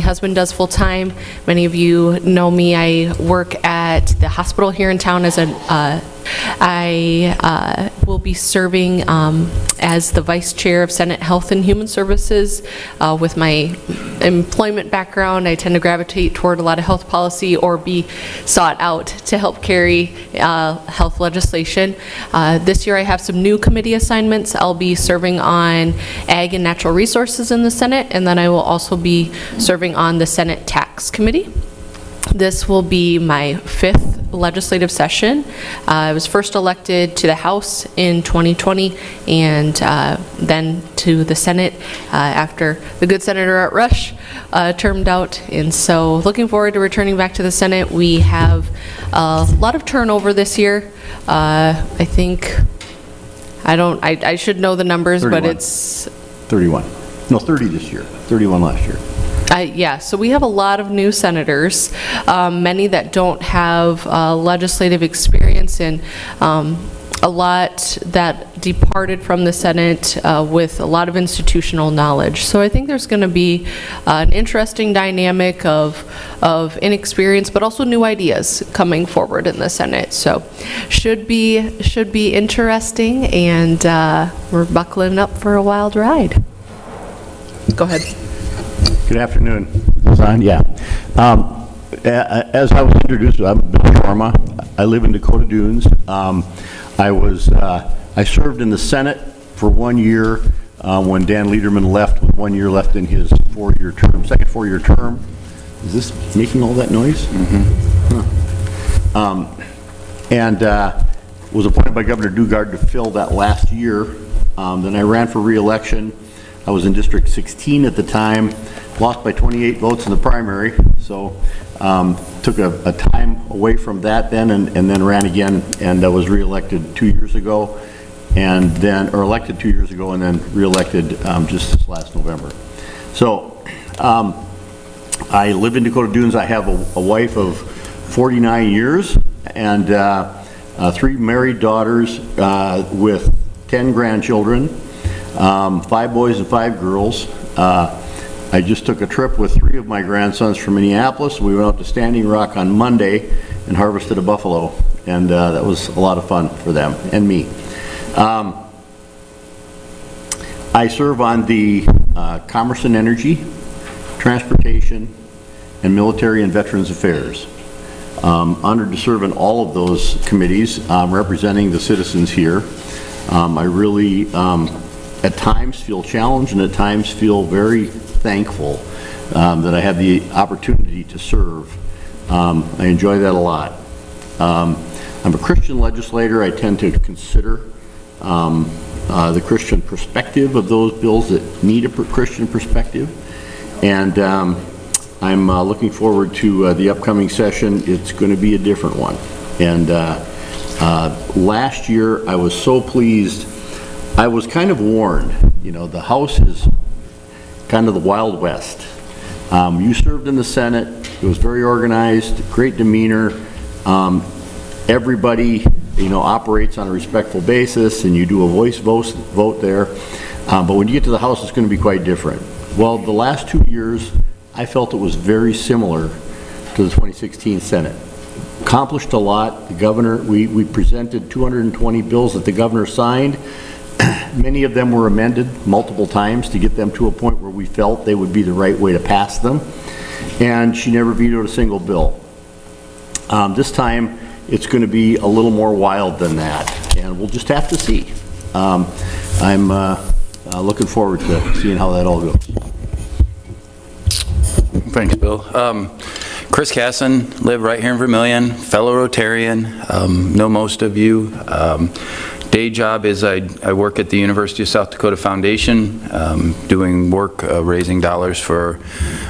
husband does full-time. Many of you know me. I work at the hospital here in town as I will be serving as the Vice Chair of Senate Health and Human Services. With my employment background, I tend to gravitate toward a lot of health policy or be sought out to help carry health legislation. This year I have some new committee assignments. I'll be serving on Ag and Natural Resources in the Senate, and then I will also be serving on the Senate Tax Committee. This will be my 5th legislative session. I was first elected to the House in 2020 and then to the Senate after the good Senator Art Rush termed out. And so looking forward to returning back to the Senate. We have a lot of turnover this year. I think, I should know the numbers, 31. But it's 31. No, 30 this year, 31 last year. Yeah, so we have a lot of new senators, many that don't have legislative experience, and a lot that departed from the Senate with a lot of institutional knowledge. So I think there's going to be an interesting dynamic of inexperience, but also new ideas coming forward in the Senate. So should be interesting, and we're buckling up for a wild ride. Go ahead. Good afternoon. Is this on? Yeah. As I was introduced, I'm Bill Sharma. I live in Dakota Dunes. I served in the Senate for 1 year when Dan Lederman left, with 1 year left in his four-year term, second four-year term. Is this making all that noise? Mm-hmm. Huh. And was appointed by Governor Dugard to fill that last year. Then I ran for re-election. I was in District 16 at the time, lost by 28 votes in the primary, so took a time away from that then, and then ran again, and I was re-elected 2 years ago, and then, or elected 2 years ago, and then re-elected just this last November. So I live in Dakota Dunes. I have a wife of 49 years and 3 married daughters with 10 grandchildren. 5 boys and 5 girls. I just took a trip with 3 of my grandsons from Minneapolis. We went out to Standing Rock on Monday and harvested a buffalo, and that was a lot of fun for them and me. I serve on the Commerce and Energy, Transportation, and Military and Veterans Affairs. Honored to serve in all of those committees, representing the citizens here. I really at times feel challenged and at times feel very thankful that I have the opportunity to serve. I enjoy that a lot. I'm a Christian legislator. I tend to consider the Christian perspective of those bills that need a Christian perspective. And I'm looking forward to the upcoming session. It's going to be a different one. And last year I was so pleased. I was kind of warned, you know, the House is kind of the Wild West. You served in the Senate. It was very organized, great demeanor. Everybody, you know, operates on a respectful basis, and you do a voice vote there. But when you get to the House, it's going to be quite different. Well, the last 2 years, I felt it was very similar to the 2016 Senate. Accomplished a lot. The governor, we presented 220 bills that the governor signed. Many of them were amended multiple times to get them to a point where we felt they would be the right way to pass them. And she never vetoed a single bill. This time, it's going to be a little more wild than that, and we'll just have to see. I'm looking forward to seeing how that all goes. Thanks, Bill. Chris Casson, live right here in Vermillion, fellow Rotarian, know most of you. Day job is I work at the University of South Dakota Foundation, doing work raising dollars for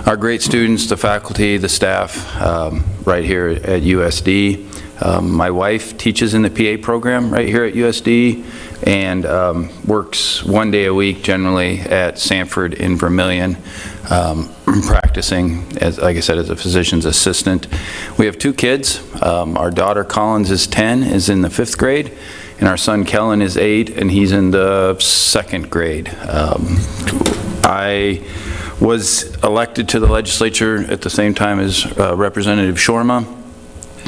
our great students, the faculty, the staff, right here at USD. My wife teaches in the PA program right here at USD and works 1 day a week generally at Sanford in Vermillion, practicing, as like I said, as a physician's assistant. We have 2 kids. Our daughter Collins is 10, is in the 5th grade. And our son Kellen is 8, and he's in the 2nd grade. I Was elected to the legislature at the same time as Representative Shorma.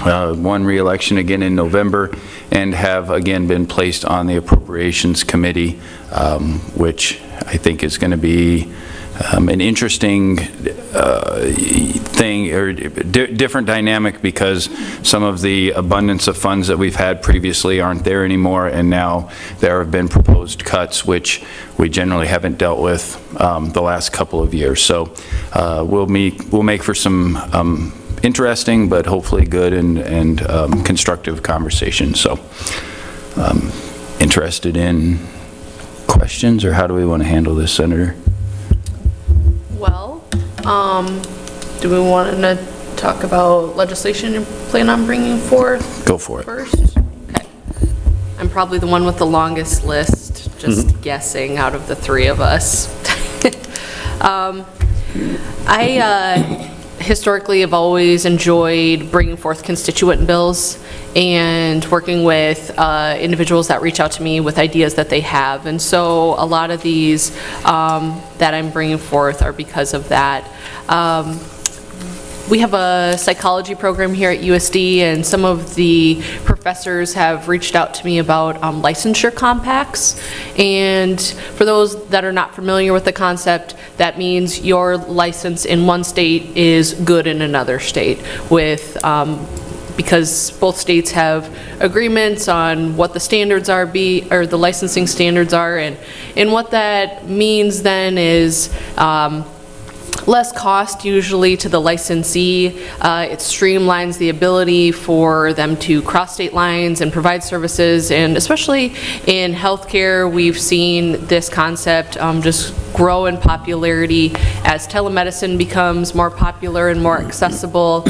Won re-election again in November, and have again been placed on the Appropriations Committee, which I think is going to be an interesting thing, or different dynamic, because some of the abundance of funds that we've had previously aren't there anymore, and now there have been proposed cuts, which we generally haven't dealt with the last couple of years. So we'll make for some interesting, but hopefully good and constructive conversation. So interested in questions, or how do we want to handle this, Senator? Well, do we want to talk about legislation you plan on bringing forth? Go for it. First? Okay. I'm probably the one with the longest list, just guessing out of the three of us. I historically have always enjoyed bringing forth constituent bills and working with individuals that reach out to me with ideas that they have. And so a lot of these that I'm bringing forth are because of that. We have a psychology program here at USD, and some of the professors have reached out to me about licensure compacts. And for those that are not familiar with the concept, that means your license in one state is good in another state, with because both states have agreements on what the standards are, or the licensing standards are, and what that means then is less cost usually to the licensee. It streamlines the ability for them to cross state lines and provide services, and especially in healthcare, we've seen this concept just grow in popularity as telemedicine becomes more popular and more accessible,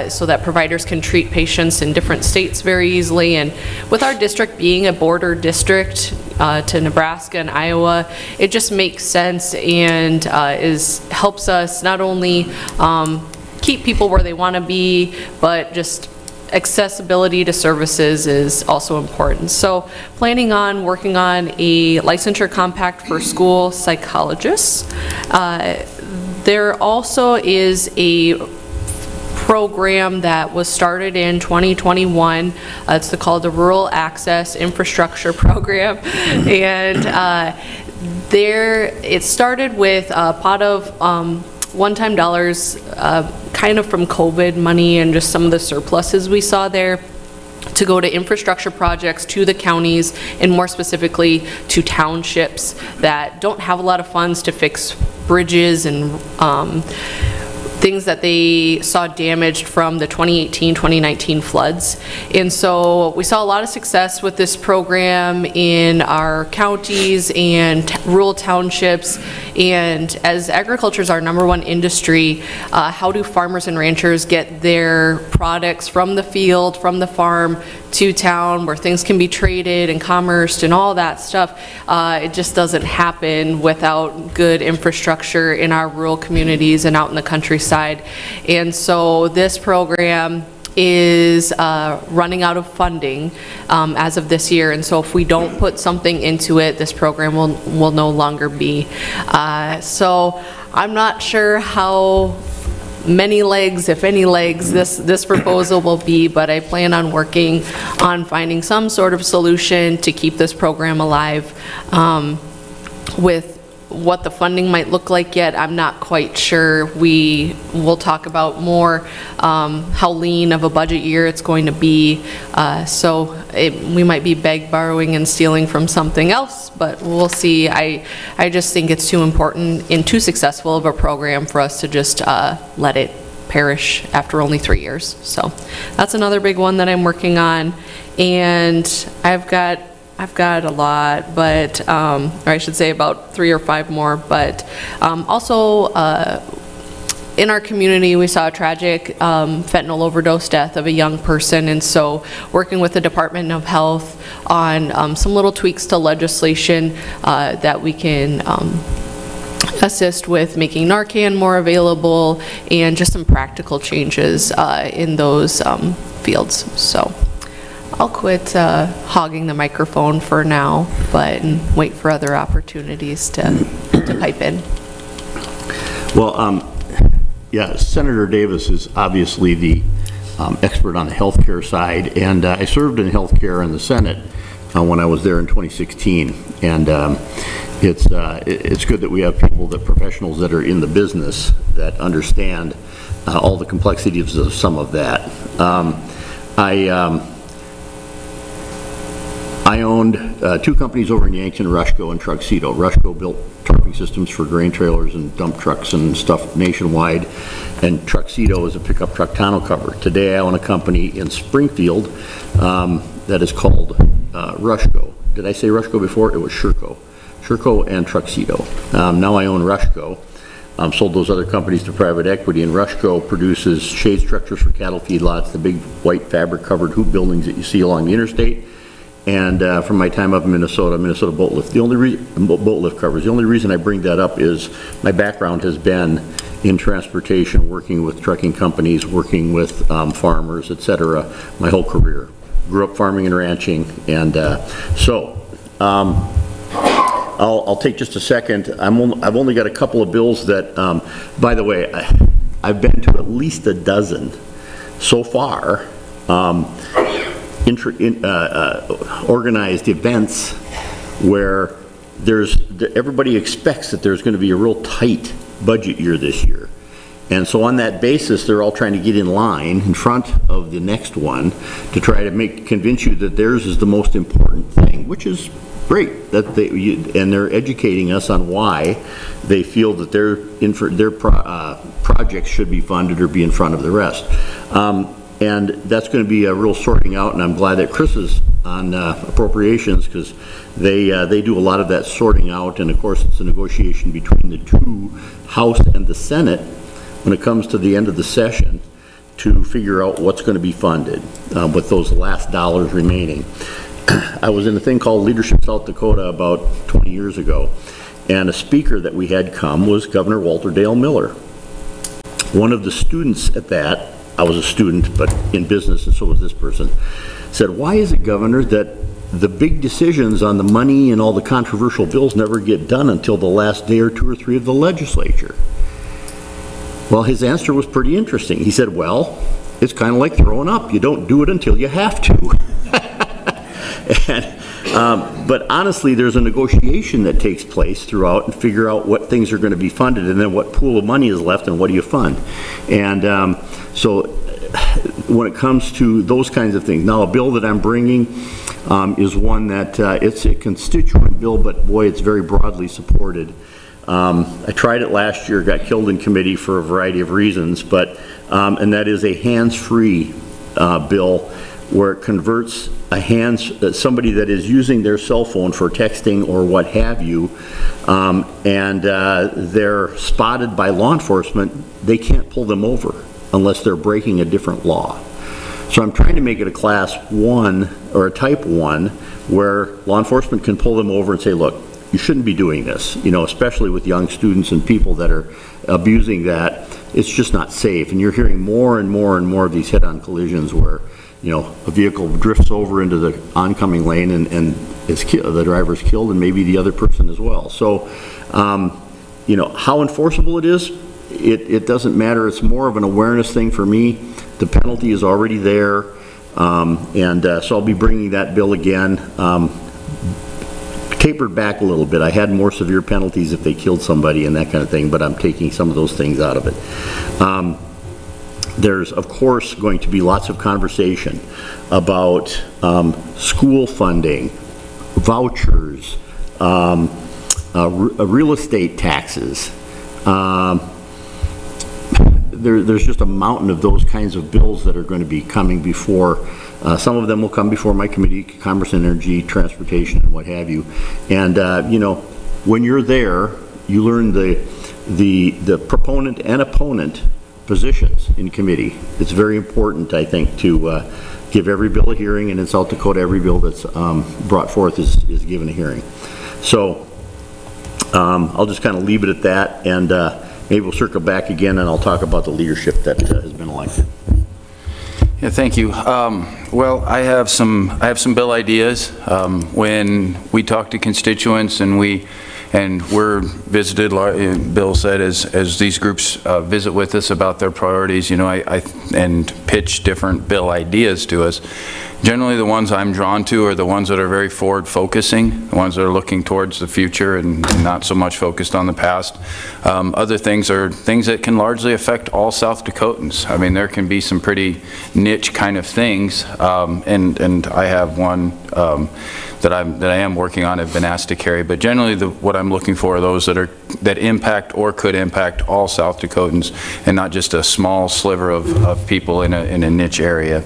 so that providers can treat patients in different states very easily. And with our district being a border district to Nebraska and Iowa, it just makes sense, and helps us not only keep people where they want to be, but just accessibility to services is also important. So planning on working on a licensure compact for school psychologists. There also is a program that was started in 2021. It's called the Rural Access Infrastructure Program. And it started with a pot of one-time dollars, kind of from COVID money and just some of the surpluses we saw there, to go to infrastructure projects to the counties, and more specifically to townships that don't have a lot of funds to fix bridges and things that they saw damaged from the 2018-2019 floods. And so we saw a lot of success with this program in our counties and rural townships. And as agriculture is our #1 industry, how do farmers and ranchers get their products from the field, from the farm, to town where things can be traded and commerced and all that stuff? It just doesn't happen without good infrastructure in our rural communities and out in the countryside. And so this program is running out of funding as of this year, and so if we don't put something into it, this program will no longer be. So I'm not sure how many legs, if any legs, this proposal will be, but I plan on working on finding some sort of solution to keep this program alive. With what the funding might look like yet, I'm not quite sure. We will talk about more how lean of a budget year it's going to be. So we might be borrowing and stealing from something else, but we'll see. I just think it's too important and too successful of a program for us to just let it perish after only 3 years. So that's another big one that I'm working on. And I've got a lot, but, or I should say about 3 or 5 more, but also in our community we saw a tragic fentanyl overdose death of a young person, and so working with the Department of Health on some little tweaks to legislation that we can assist with making Narcan more available, and just some practical changes in those fields. So I'll quit hogging the microphone for now, but wait for other opportunities to pipe in. Well, yeah, Senator Davis is obviously the expert on the healthcare side, and I served in healthcare in the Senate when I was there in 2016, and it's good that we have professionals that are in the business that understand all the complexities of some of that. I owned two companies over in Yankton, Rushco and Truxedo. Rushco built tarping systems for grain trailers and dump trucks and stuff nationwide, and Truxedo is a pickup truck tonneau cover. Today I own a company in Springfield that is called Rushco. Did I say Rushco before? It was Sherco. Sherco and Truxedo. Now I own Rushco. Sold those other companies to private equity, and Rushco produces shade structures for cattle feedlots, the big white fabric covered hoop buildings that you see along the interstate. And from my time up in Minnesota boat lift, boat lift covers. The only reason I bring that up is my background has been in transportation, working with trucking companies, working with farmers, etc. my whole career. Grew up farming and ranching, and I'll take just a second. I've only got a couple of bills that, by the way, I've been to at least a dozen so far. Organized events where everybody expects that there's going to be a real tight budget year this year. And so on that basis, they're all trying to get in line in front of the next one to try to convince you that theirs is the most important thing, which is great. And they're educating us on why they feel that their projects should be funded or be in front of the rest. And that's going to be a real sorting out, and I'm glad that Chris is on appropriations, because they do a lot of that sorting out, and of course it's a negotiation between the two House and the Senate when it comes to the end of the session to figure out what's going to be funded with those last dollars remaining. I was in a thing called Leadership South Dakota about 20 years ago, and a speaker that we had come was Governor Walter Dale Miller. One of the students at that, I was a student, but in business, and so was this person, said, "Why is it, Governor, that the big decisions on the money and all the controversial bills never get done until the last day or two or three of the legislature?" Well, his answer was pretty interesting. He said, "Well, it's kind of like throwing up. You don't do it until you have to." But honestly, there's a negotiation that takes place throughout and figure out what things are going to be funded, and then what pool of money is left and what do you fund. And so when it comes to those kinds of things, now a bill that I'm bringing is one that it's a constituent bill, but boy, it's very broadly supported. I tried it last year, got killed in committee for a variety of reasons, but and that is a hands-free bill where it converts somebody that is using their cell phone for texting or what have you, and they're spotted by law enforcement, they can't pull them over unless they're breaking a different law. So I'm trying to make it a class 1 or a type 1 where law enforcement can pull them over and say, look, you shouldn't be doing this, especially with young students and people that are abusing that. It's just not safe. And you're hearing more and more and more of these head-on collisions where a vehicle drifts over into the oncoming lane and the driver's killed, and maybe the other person as well. So, how enforceable it is, it doesn't matter. It's more of an awareness thing for me. The penalty is already there, so I'll be bringing that bill again, tapered back a little bit. I had more severe penalties if they killed somebody and that kind of thing, but I'm taking some of those things out of it. There's, of course, going to be lots of conversation about school funding, vouchers, real estate taxes. There's just a mountain of those kinds of bills that are going to be coming before. Some of them will come before my committee, Commerce and Energy, Transportation, and what have you. And, when you're there, you learn the proponent and opponent positions in committee. It's very important, I think, to give every bill a hearing, and in South Dakota, every bill that's brought forth is given a hearing. So I'll just kind of leave it at that, and maybe we'll circle back again, and I'll talk about the leadership that has been elected. Yeah, thank you. Well, I have some bill ideas. When we talk to constituents and we and we're visited, Bill said, as these groups visit with us about their priorities, you know, and pitch different bill ideas to us. Generally, the ones I'm drawn to are the ones that are very forward-focusing, the ones that are looking towards the future and not so much focused on the past. Other things are things that can largely affect all South Dakotans. I mean, there can be some pretty niche kind of things, and I have one that I am working on, have been asked to carry. But generally, what I'm looking for are those that impact or could impact all South Dakotans, and not just a small sliver of people in a niche area.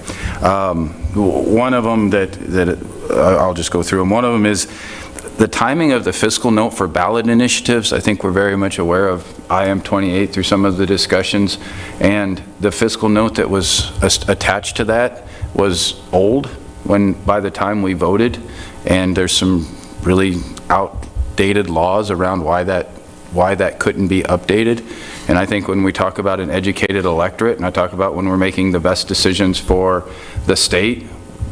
One of them that I'll just go through them. One of them is the timing of the fiscal note for ballot initiatives. I think we're very much aware of IM 28 through some of the discussions, and the fiscal note that was attached to that was old by the time we voted, and there's some really outdated laws around why that couldn't be updated. And I think when we talk about an educated electorate, and I talk about when we're making the best decisions for the state,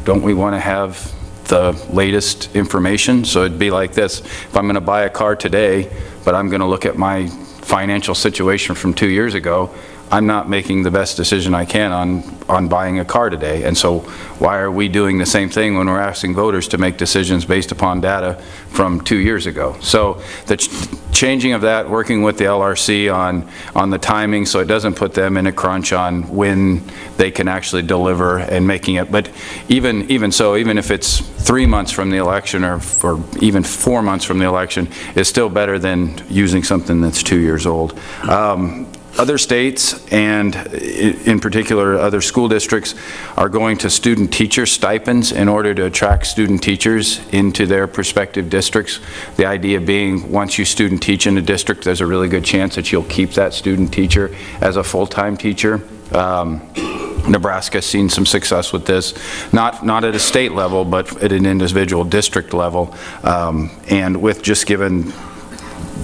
don't we want to have the latest information? So it'd be like this: if I'm going to buy a car today, but I'm going to look at my financial situation from 2 years ago, I'm not making the best decision I can on buying a car today. And so why are we doing the same thing when we're asking voters to make decisions based upon data from 2 years ago? So the changing of that, working with the LRC on the timing so it doesn't put them in a crunch on when they can actually deliver and making it. But even so, even if it's 3 months from the election or even 4 months from the election, it's still better than using something that's 2 years old. Other states, and in particular other school districts, are going to student teacher stipends in order to attract student teachers into their prospective districts. The idea being, once you student teach in a district, there's a really good chance that you'll keep that student teacher as a full-time teacher. Nebraska's seen some success with this, not at a state level, but at an individual district level, and with just given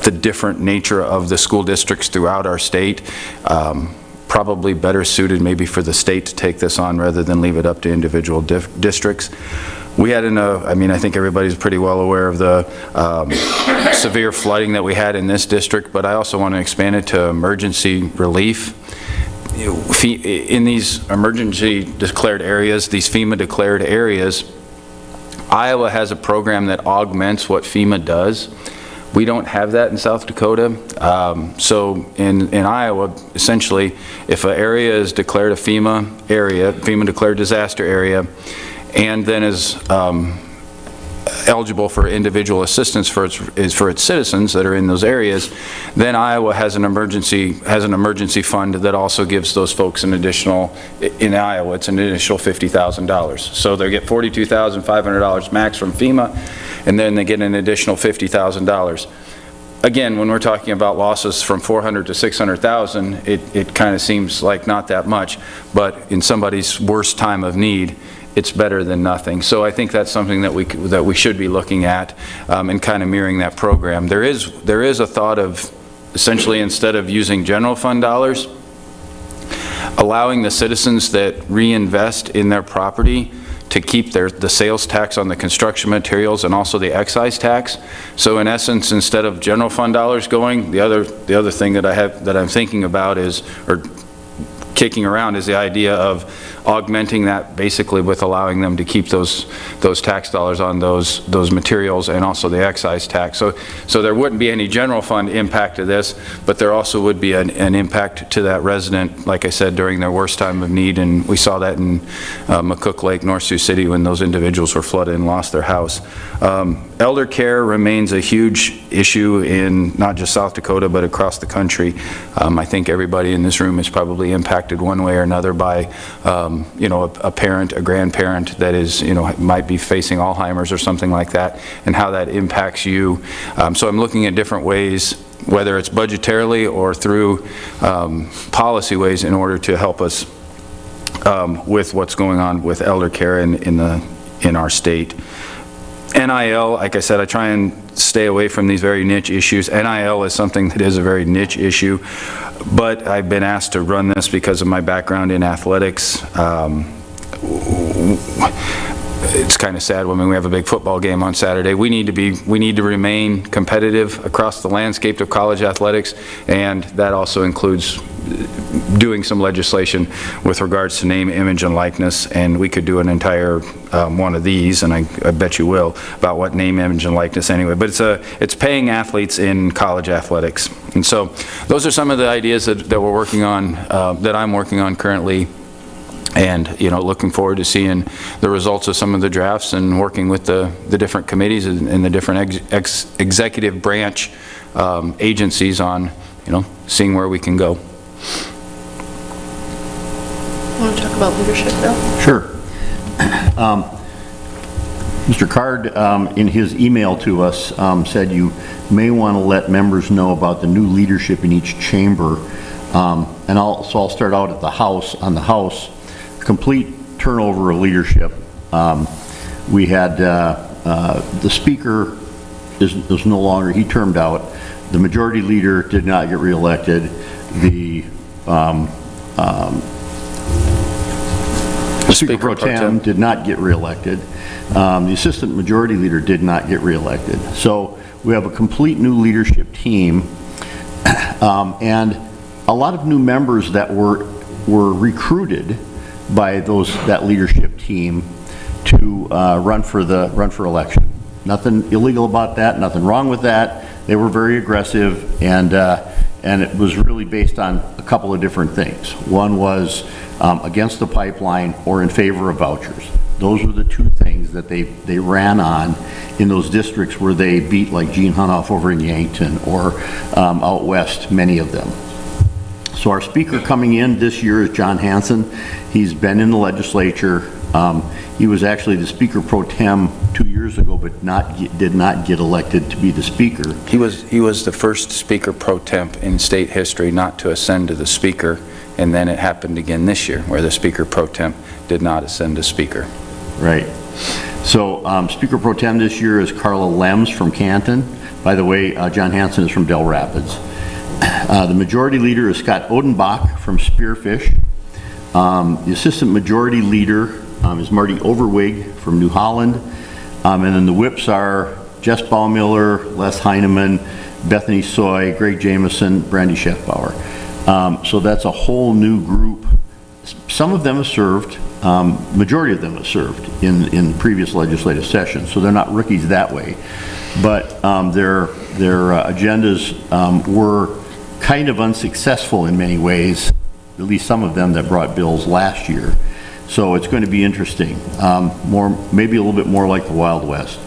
the different nature of the school districts throughout our state, probably better suited maybe for the state to take this on rather than leave it up to individual districts. We had I think everybody's pretty well aware of the severe flooding that we had in this district, but I also want to expand it to emergency relief. In these emergency declared areas, these FEMA declared areas, Iowa has a program that augments what FEMA does. We don't have that in South Dakota. So in Iowa, essentially, if an area is declared a FEMA declared disaster area, and then is eligible for individual assistance for its citizens that are in those areas, then Iowa has an emergency fund that also gives those folks an additional, in Iowa, it's an additional $50,000. So they get $42,500 max from FEMA, and then they get an additional $50,000. Again, when we're talking about losses from $400,000 to $600,000, it kind of seems like not that much, but in somebody's worst time of need, it's better than nothing. So I think that's something that we should be looking at, and kind of mirroring that program. There is a thought of essentially, instead of using general fund dollars, allowing the citizens that reinvest in their property to keep the sales tax on the construction materials and also the excise tax. So in essence, instead of general fund dollars going, the other thing that I'm thinking about is, or kicking around, is the idea of augmenting that basically with allowing them to keep those tax dollars on those materials and also the excise tax. So there wouldn't be any general fund impact to this, but there also would be an impact to that resident, like I said, during their worst time of need. And we saw that in McCook Lake, North Sioux City, when those individuals were flooded and lost their house. Elder care remains a huge issue in not just South Dakota, but across the country. I think everybody in this room is probably impacted one way or another by a parent, a grandparent that is, might be facing Alzheimer's or something like that, and how that impacts you. So I'm looking at different ways, whether it's budgetarily or through policy ways, in order to help us with what's going on with elder care in our state. NIL, like I said, I try and stay away from these very niche issues. NIL is something that is a very niche issue, but I've been asked to run this because of my background in athletics. it's kind of sad when we have a big football game on Saturday. We need to remain competitive across the landscape of college athletics, and that also includes doing some legislation with regards to name, image, and likeness, and we could do an entire one of these, and I bet you will, about what name, image, and likeness anyway. But it's paying athletes in college athletics. And so those are some of the ideas that we're working on, that I'm working on currently, and looking forward to seeing the results of some of the drafts and working with the different committees and the different executive branch agencies on seeing where we can go. Want to talk about leadership, Bill? Sure. Mr. Card, in his email to us, said you may want to let members know about the new leadership in each chamber. And I'll start out at the House. On the House, complete turnover of leadership. We had the Speaker is no longer, he termed out. The Majority Leader did not get reelected. The Speaker Pro Tem did not get reelected. The Assistant Majority Leader did not get reelected. So we have a complete new leadership team, and a lot of new members that were recruited by that leadership team to run for election. Nothing illegal about that. Nothing wrong with that. They were very aggressive, and it was really based on a couple of different things. One was against the pipeline or in favor of vouchers. Those were the two things that they ran on in those districts where they beat, like Gene Hunoff over in Yankton or out west, many of them. So our speaker coming in this year is John Hanson. He's been in the legislature. He was actually the Speaker Pro Tem 2 years ago, but did not get elected to be the Speaker. He was the first Speaker Pro Tem in state history not to ascend to the Speaker, and then it happened again this year where the Speaker Pro Tem did not ascend to Speaker. Right. So Speaker Pro Tem this year is Carla Lems from Canton. By the way, John Hanson is from Del Rapids. The Majority Leader is Scott Odenbach from Spearfish. The Assistant Majority Leader is Marty Overwig from New Holland. And then the whips are Jess Baumiller, Les Heineman, Bethany Soy, Greg Jameson, Brandy Scheffbauer. So that's a whole new group. Some of them have served, majority of them have served in previous legislative sessions, so they're not rookies that way. But their agendas were kind of unsuccessful in many ways, at least some of them that brought bills last year. So it's going to be interesting, maybe a little bit more like the Wild West.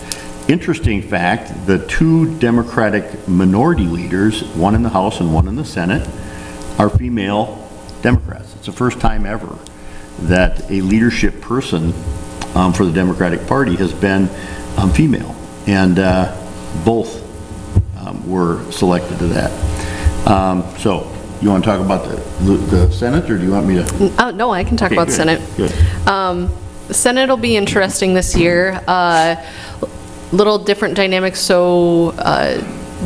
Interesting fact, the two Democratic minority leaders, one in the House and one in the Senate, are female Democrats. It's the first time ever that a leadership person for the Democratic Party has been female, and both were selected to that. So you want to talk about the Senate, or do you want me to? No, I can talk about the Senate. Good. The Senate will be interesting this year. Little different dynamics. So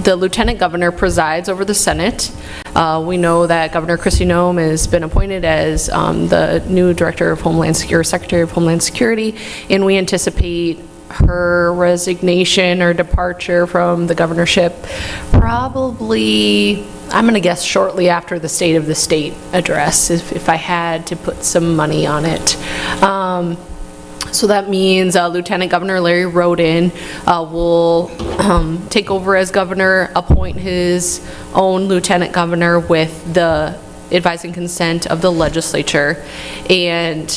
the Lieutenant Governor presides over the Senate. We know that Governor Kristi Noem has been appointed as the new Director of Homeland Security, Secretary of Homeland Security, and we anticipate her resignation or departure from the governorship probably, I'm going to guess, shortly after the State of the State address, if I had to put some money on it. So that means Lieutenant Governor Larry Roden will take over as governor, appoint his own lieutenant governor with the advice and consent of the legislature. And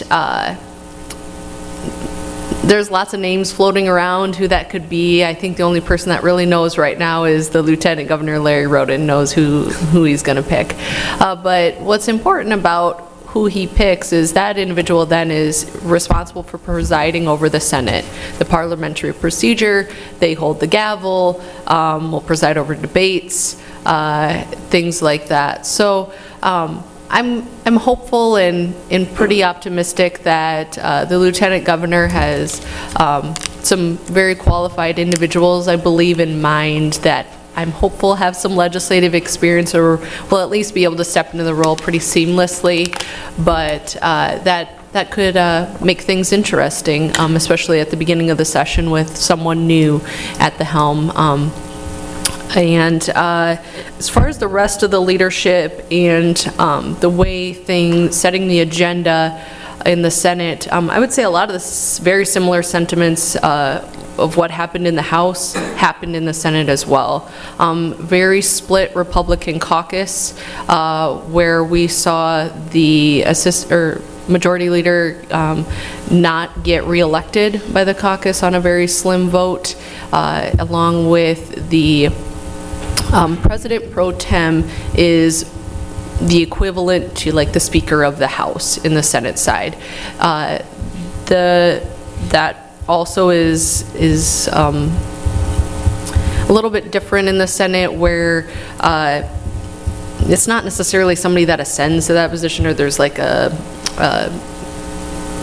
there's lots of names floating around who that could be. I think the only person that really knows right now is the Lieutenant Governor Larry Roden knows who he's going to pick. But what's important about who he picks is that individual then is responsible for presiding over the Senate. The parliamentary procedure, they hold the gavel, will preside over debates, things like that. So I'm hopeful and pretty optimistic that the Lieutenant Governor has some very qualified individuals, I believe, in mind that I'm hopeful have some legislative experience or will at least be able to step into the role pretty seamlessly. But that that could make things interesting, especially at the beginning of the session with someone new at the helm. And as far as the rest of the leadership and the way setting the agenda in the Senate, I would say a lot of the very similar sentiments of what happened in the House happened in the Senate as well. Very split Republican caucus, where we saw the Majority Leader not get reelected by the caucus on a very slim vote, along with the President Pro Tem is the equivalent to like the Speaker of the House in the Senate side. That also is a little bit different in the Senate, where it's not necessarily somebody that ascends to that position or there's like a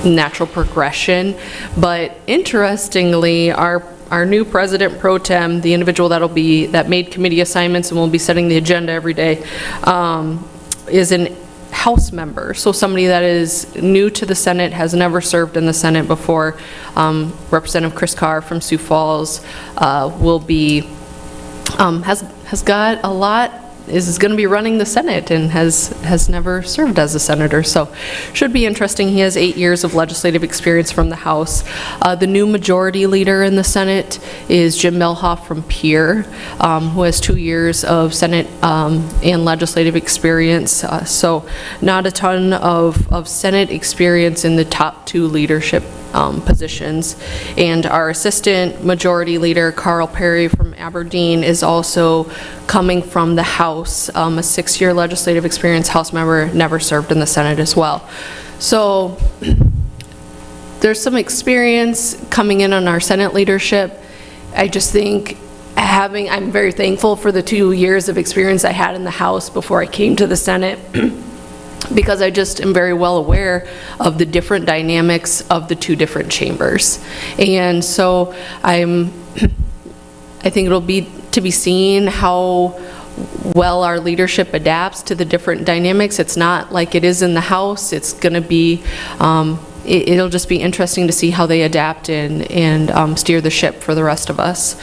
natural progression, but interestingly, our new President Pro Tem, the individual that made committee assignments and will be setting the agenda every day, is an House member, so somebody that is new to the Senate, has never served in the Senate before. Representative Chris Carr from Sioux Falls will be, has got a lot, is going to be running the Senate and has never served as a senator, so should be interesting. He has 8 years of legislative experience from the House. The new Majority Leader in the Senate is Jim Melhoff from Pierre, who has 2 years of Senate and legislative experience, so not a ton of Senate experience in the top 2 leadership positions. And our Assistant Majority Leader, Carl Perry from Aberdeen, is also coming from the House, a 6-year legislative experience House member, never served in the Senate as well. So there's some experience coming in on our Senate leadership. I just think I'm very thankful for the 2 years of experience I had in the House before I came to the Senate, because I just am very well aware of the different dynamics of the 2 different chambers. And so I think it'll be to be seen how well our leadership adapts to the different dynamics. It's not like it is in the House. It's going to be, it'll just be interesting to see how they adapt and steer the ship for the rest of us.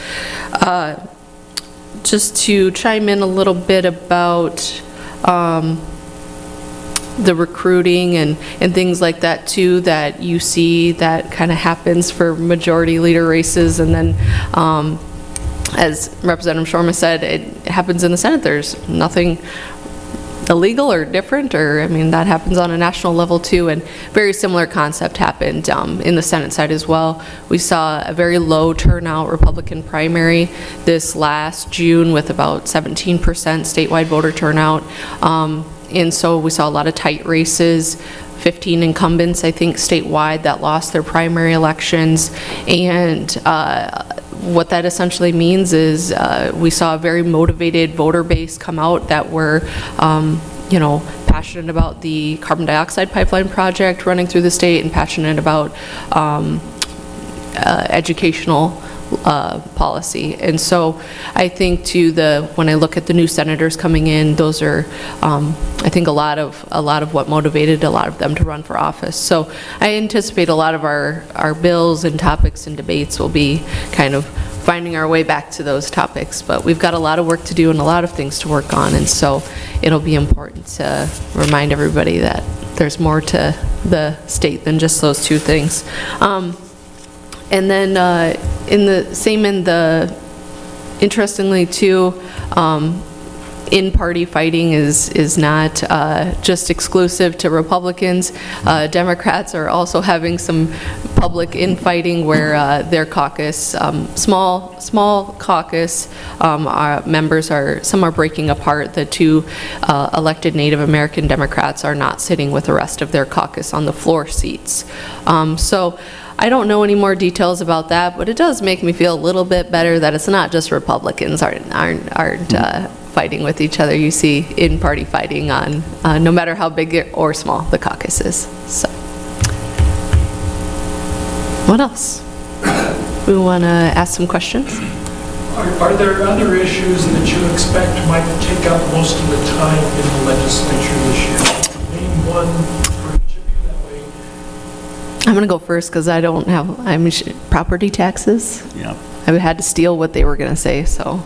Just to chime in a little bit about the recruiting and things like that too, that you see that kind of happens for Majority Leader races. And then as Representative Shorma said, it happens in the Senate. There's nothing illegal or different, or I mean, that happens on a national level too, and very similar concept happened in the Senate side as well. We saw a very low turnout Republican primary this last June with about 17% statewide voter turnout. And so we saw a lot of tight races, 15 incumbents, I think, statewide that lost their primary elections. And what that essentially means is we saw a very motivated voter base come out that were, passionate about the carbon dioxide pipeline project running through the state and passionate about educational policy. And so I think when I look at the new senators coming in, those are I think a lot of what motivated a lot of them to run for office. So I anticipate a lot of our bills and topics and debates will be kind of finding our way back to those topics, but we've got a lot of work to do and a lot of things to work on, and so it'll be important to remind everybody that there's more to the state than just those 2 things. And then interestingly too, in-party fighting is not just exclusive to Republicans. Democrats are also having some public infighting where their caucus, small caucus members some are breaking apart. The 2 elected Native American Democrats are not sitting with the rest of their caucus on the floor seats. So I don't know any more details about that, but it does make me feel a little bit better that it's not just Republicans aren't fighting with each other. You see in-party fighting on no matter how big or small the caucus is. So, what else? We want to ask some questions? Are there other issues that you expect might take up most of the time in the legislature this year? Name one for each of you, that way I'm going to go first because I don't have, property taxes. Yeah. I had to steal what they were going to say, so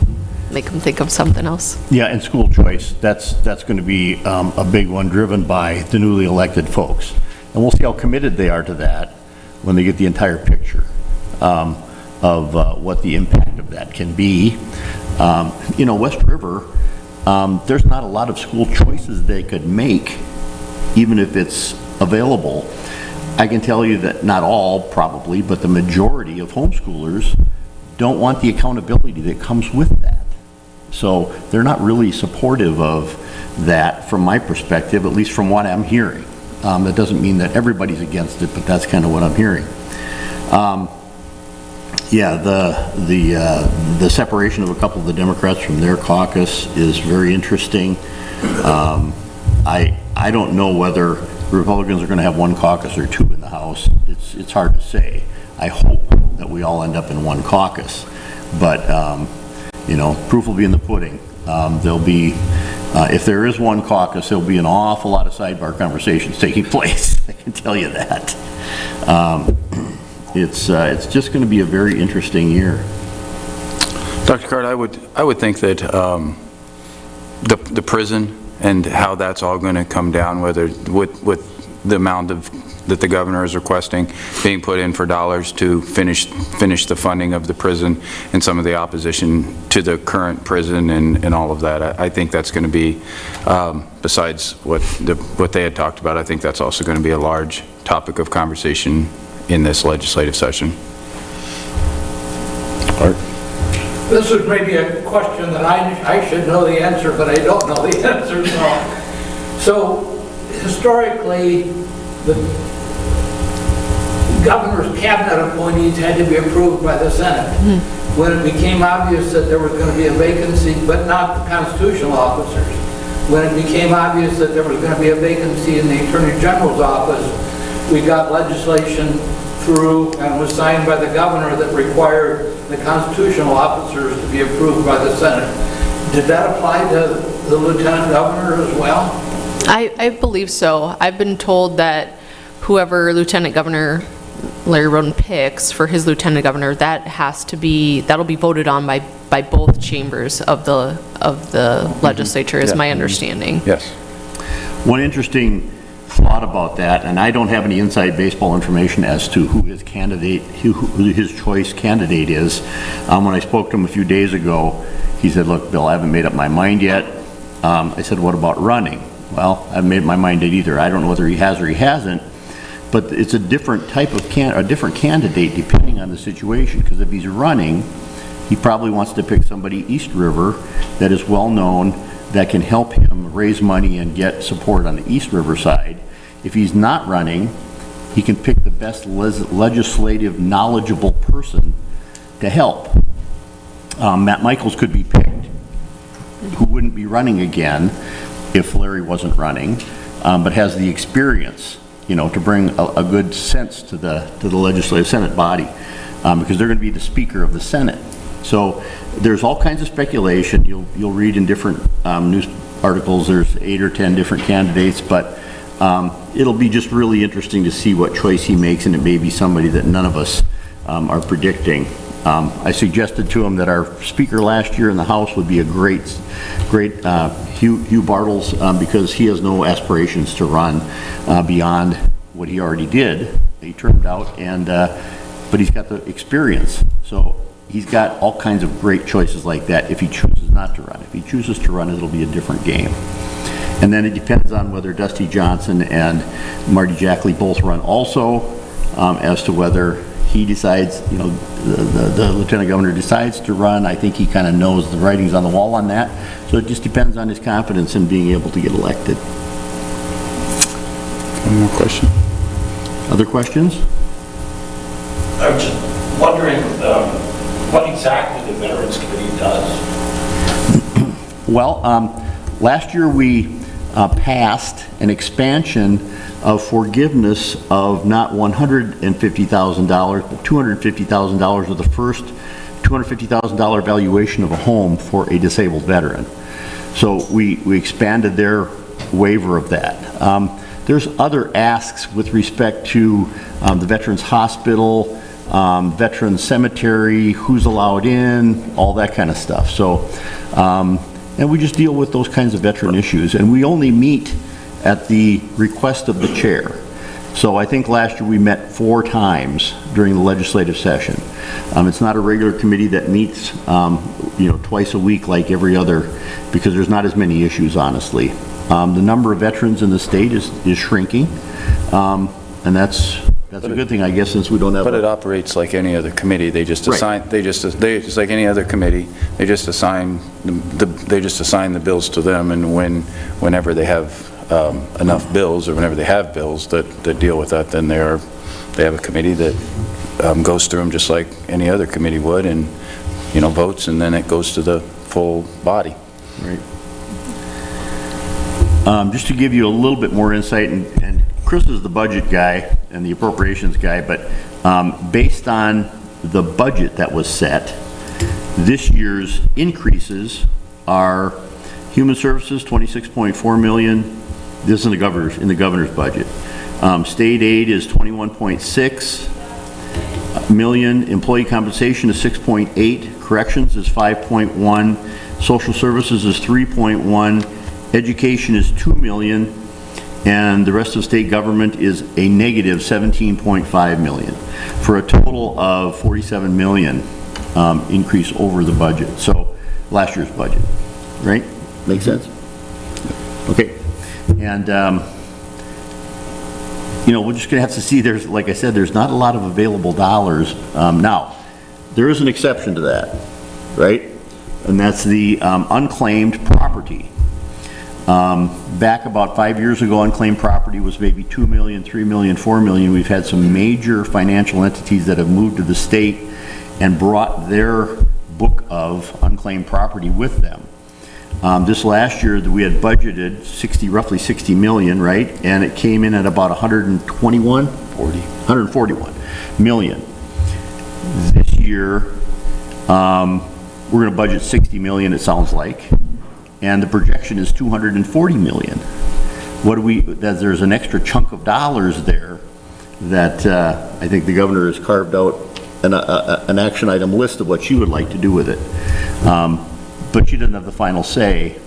make them think of something else. Yeah, and school choice, that's going to be a big one driven by the newly elected folks. And we'll see how committed they are to that when they get the entire picture of what the impact of that can be. West River, there's not a lot of school choices they could make, even if it's available. I can tell you that not all, probably, but the majority of homeschoolers don't want the accountability that comes with that. So they're not really supportive of that from my perspective, at least from what I'm hearing. That doesn't mean that everybody's against it, but that's kind of what I'm hearing. Yeah, the separation of a couple of the Democrats from their caucus is very interesting. I don't know whether Republicans are going to have one caucus or two in the House. It's hard to say. I hope that we all end up in one caucus, but proof will be in the pudding. There'll be, if there is one caucus, there'll be an awful lot of sidebar conversations taking place. I can tell you that. It's just going to be a very interesting year. Dr. Card, I would think that the prison and how that's all going to come down, whether with the amount that the governor is requesting being put in for dollars to finish the funding of the prison and some of the opposition to the current prison and all of that. I think that's going to be, besides what they had talked about, I think that's also going to be a large topic of conversation in this legislative session. Art? This is maybe a question that I should know the answer, but I don't know the answer. So historically, the governor's cabinet appointees had to be approved by the Senate. When it became obvious that there was going to be a vacancy, but not the constitutional officers, when it became obvious that there was going to be a vacancy in the Attorney General's office, we got legislation through and was signed by the governor that required the constitutional officers to be approved by the Senate. Did that apply to the lieutenant governor as well? I believe so. I've been told that whoever Lieutenant Governor Larry Roden picks for his lieutenant governor, that'll be voted on by both chambers of the legislature, is my understanding. Yes. One interesting thought about that, and I don't have any inside baseball information as to who his choice candidate is. When I spoke to him a few days ago, he said, "Look, Bill, I haven't made up my mind yet." I said, "What about running?" "Well, I haven't made my mind yet either. I don't know whether he has or he hasn't." But it's a different type of a different candidate depending on the situation. Because if he's running, he probably wants to pick somebody East River that is well known, that can help him raise money and get support on the East River side. If he's not running, he can pick the best legislative knowledgeable person to help. Matt Michaels could be picked, who wouldn't be running again if Larry wasn't running, but has the experience, to bring a good sense to the legislative Senate body, because they're going to be the Speaker of the Senate. So there's all kinds of speculation. You'll read in different news articles. There's 8 or 10 different candidates, but it'll be just really interesting to see what choice he makes, and it may be somebody that none of us are predicting. I suggested to him that our Speaker last year in the House would be a great Hugh Bartles, because he has no aspirations to run beyond what he already did. He turned out, but he's got the experience. So he's got all kinds of great choices like that if he chooses not to run. If he chooses to run, it'll be a different game. And then it depends on whether Dusty Johnson and Marty Jackley both run also, as to whether he decides, the lieutenant governor decides to run. I think he kind of knows the writing's on the wall on that. So it just depends on his confidence in being able to get elected. One more question? Other questions? I was just wondering what exactly the Veterans Committee does. Well, last year we passed an expansion of forgiveness of not $150,000, but $250,000 of the first $250,000 valuation of a home for a disabled veteran. So we expanded their waiver of that. there's other asks with respect to the Veterans Hospital, Veterans Cemetery, who's allowed in, all that kind of stuff. So, and we just deal with those kinds of veteran issues, and we only meet at the request of the chair. So I think last year we met 4 times during the legislative session. It's not a regular committee that meets, twice a week like every other, because there's not as many issues, honestly. The number of veterans in the state is shrinking, and that's a good thing, I guess, since we don't have. But it operates like any other committee. They just Right. assign. They just like any other committee. They just assign the bills to them, and whenever they have enough bills, or whenever they have bills that deal with that, then they have a committee that goes through them just like any other committee would, and votes, and then it goes to the full body. Right. Just to give you a little bit more insight, and Chris is the budget guy and the appropriations guy, but based on the budget that was set, this year's increases are Human Services, $26.4 million. This is in the governor's budget. State aid is $21.6 million. Employee compensation is $6.8. Corrections is $5.1. Social services is $3.1. Education is $2 million. And the rest of state government is a negative $17.5 million, for a total of $47 million increase over the budget. So last year's budget, right? Make sense? Okay. And, we're just going to have to see. Like I said, there's not a lot of available dollars. Now, there is an exception to that, right? And that's the unclaimed property. Back about 5 years ago, unclaimed property was maybe 2 million, 3 million, 4 million. We've had some major financial entities that have moved to the state and brought their book of unclaimed property with them. This last year, we had budgeted roughly 60 million, right? And it came in at about 141 million. This year, we're going to budget 60 million, it sounds like. And the projection is 240 million. There's an extra chunk of dollars there that I think the governor has carved out an action item list of what she would like to do with it. But she doesn't have the final say.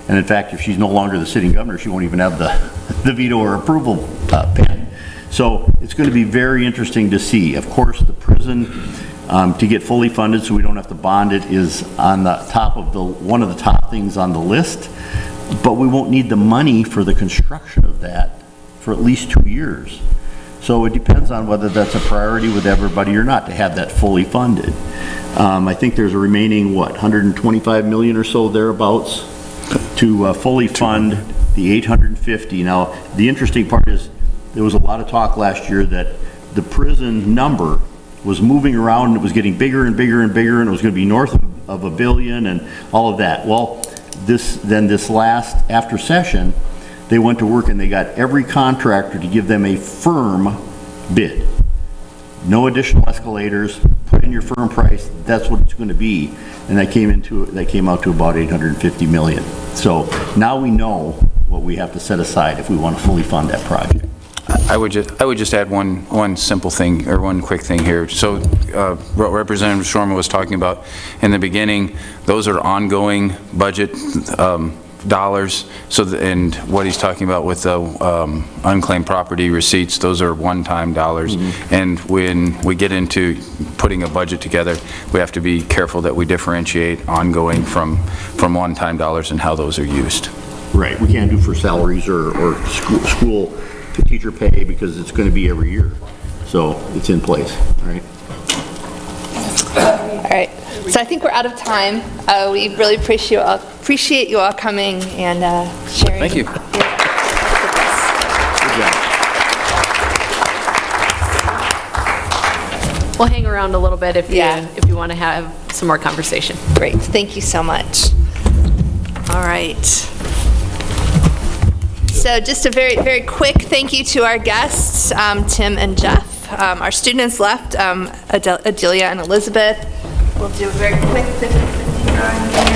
And in fact, if she's no longer the sitting governor, she won't even have the veto or approval pen. So it's going to be very interesting to see. Of course, the prison, to get fully funded so we don't have to bond it, is on the top of one of the top things on the list. But we won't need the money for the construction of that for at least 2 years. So it depends on whether that's a priority with everybody or not to have that fully funded. I think there's a remaining, 125 million or so thereabouts to fully fund the 850. Now, the interesting part is there was a lot of talk last year that the prison number was moving around, and it was getting bigger and bigger and bigger, and it was going to be north of $1 billion and all of that. Well, this last, after session, they went to work and they got every contractor to give them a firm bid. No additional escalators, put in your firm price, that's what it's going to be. And that came out to about 850 million. So now we know what we have to set aside if we want to fully fund that project. I would just add one simple thing, or one quick thing here. So what Representative Shorman was talking about in the beginning, those are ongoing budget dollars. And what he's talking about with the unclaimed property receipts, those are one-time dollars. Mm-hmm. And when we get into putting a budget together, we have to be careful that we differentiate ongoing from one-time dollars and how those are used. Right. We can't do for salaries or school teacher pay, because it's going to be every year. So it's in place. All right. All right. So I think we're out of time. We really appreciate you all coming and sharing. Thank you. Good job. We'll hang around a little bit if Yeah. you want to have some more conversation. Great. Thank you so much. All right. So just a very, very quick thank you to our guests, Tim and Jeff. Our students left, Adelia and Elizabeth. We'll do a very quick 50-50 drawing.